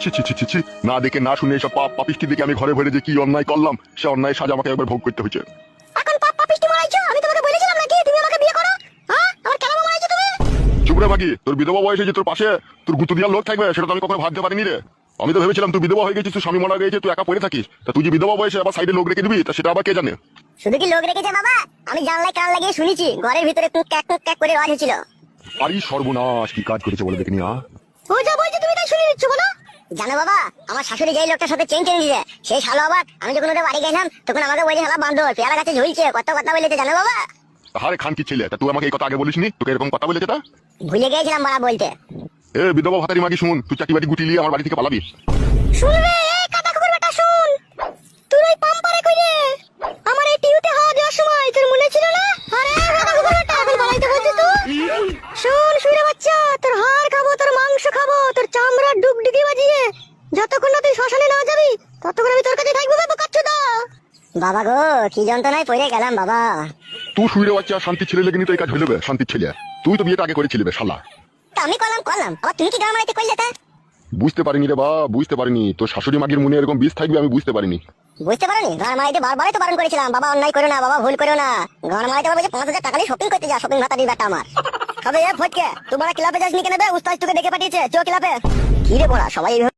ছি ছি ছি ছি ছি, না দেখে না শুনে এসব পাপ পাপিষ্টি দেখে আমি ঘরে ভরে যে কি অন্যায় করলাম, সে অন্যায় সাজা আমাকে একবার ভোগ করতে হয়েছে। এখন পাপ পাপিষ্টি মারাইছো? আমি তোমাকে বলেছিলাম নাকি তুমি আমাকে বিয়ে করো? হ্যাঁ, আমার কেন মারাইছো তুমি? চুপ রে বাকি, তোর বিধবা বয়সে যে তোর পাশে তোর গুঁতো দেওয়ার লোক থাকবে সেটা তো আমি কখনো ভাবতে পারিনি রে। আমি তো ভেবেছিলাম তুই বিধবা হয়ে গেছিস, তুই স্বামী মারা গেছে, তুই একা পড়ে থাকিস, তা তুই যে বিধবা বয়সে আবার সাইডে লোক রেখে দিবি, তা সেটা আবার কে জানে। শুধু কি লোক রেখেছে বাবা? আমি জানলায় কান লাগিয়ে শুনেছি ঘরের ভিতরে টুক ক্যাক করে আওয়াজ হচ্ছিল। আরে সর্বনাশ, কি কাজ করেছে বলে দেখিনি। ও যা বলছো তুমি তাই শুনে নিচ্ছ বলো? জানো বাবা, আমার শাশুড়ি যেই লোকটার সাথে চেন দিয়েছে সেই শালো আবার আমি যখন ওদের বাড়ি গেলাম তখন আমাকে বলছে শালা বান্দর পেয়ারা গাছে ঝুলছে, কত কথা বলেছে জানো বাবা? আরে খান কি ছেলে, তা তুই আমাকে এই কথা আগে বলিসনি, তোকে এরকম কথা বলেছে তা? ভুলে গিয়েছিলাম বাবা বলতে। এ বিধবা ভাতারি মাগি শুন, তুই চাকরি বাড়ি গুটি নিয়ে আমার বাড়ি থেকে পালাবি। শুনবে এই কাটা কুকুর বেটা শুন, তুই ওই পাম্পারে কইলে আমার এই টিউতে হাওয়া দেওয়ার সময় তোর মনে ছিল না? আরে কাটা কুকুর বেটা এখন বলাইতে বলছিস তুই? শুন শুইরে বাচ্চা, তোর হাড় খাবো, তোর মাংস খাবো, তোর চামড়া ডুগডুগি বাজিয়ে যতক্ষণ না তুই শ্মশানে না যাবি ততক্ষণ আমি তোর কাছে থাকবো বাবা কাচ্চুদা। বাবা গো কি যন্ত্রণায় পড়ে গেলাম বাবা। তুই শুয়ে বাচ্চা শান্তি ছেলে লেগে তো এই কাজ হইলে বে, শান্তির ছেলে তুই তো বিয়েটা আগে করেছিলি বে শালা। তা আমি করলাম আবার তুমি কি গান মারাইতে কইলে তা? বুঝতে পারিনি রে বা, বুঝতে পারিনি তোর শাশুড়ি মাগির মনে এরকম বিষ থাকবে আমি বুঝতে পারিনি। বুঝতে পারোনি? গান মারাইতে বারবারই তো বারণ করেছিলাম বাবা অন্যায় করো না, বাবা ভুল করো না। গান মারাইতে পারবে যে 5,000 টাকা নিয়ে শপিং করতে যা, শপিং ভাতা দিই বেটা আমার। তবে এ ফটকে তোমরা ক্লাবে যাসনি কেন বে? উস্তাদ তোকে ডেকে পাঠিয়েছে, চো ক্লাবে। কি রে বড়া সবাই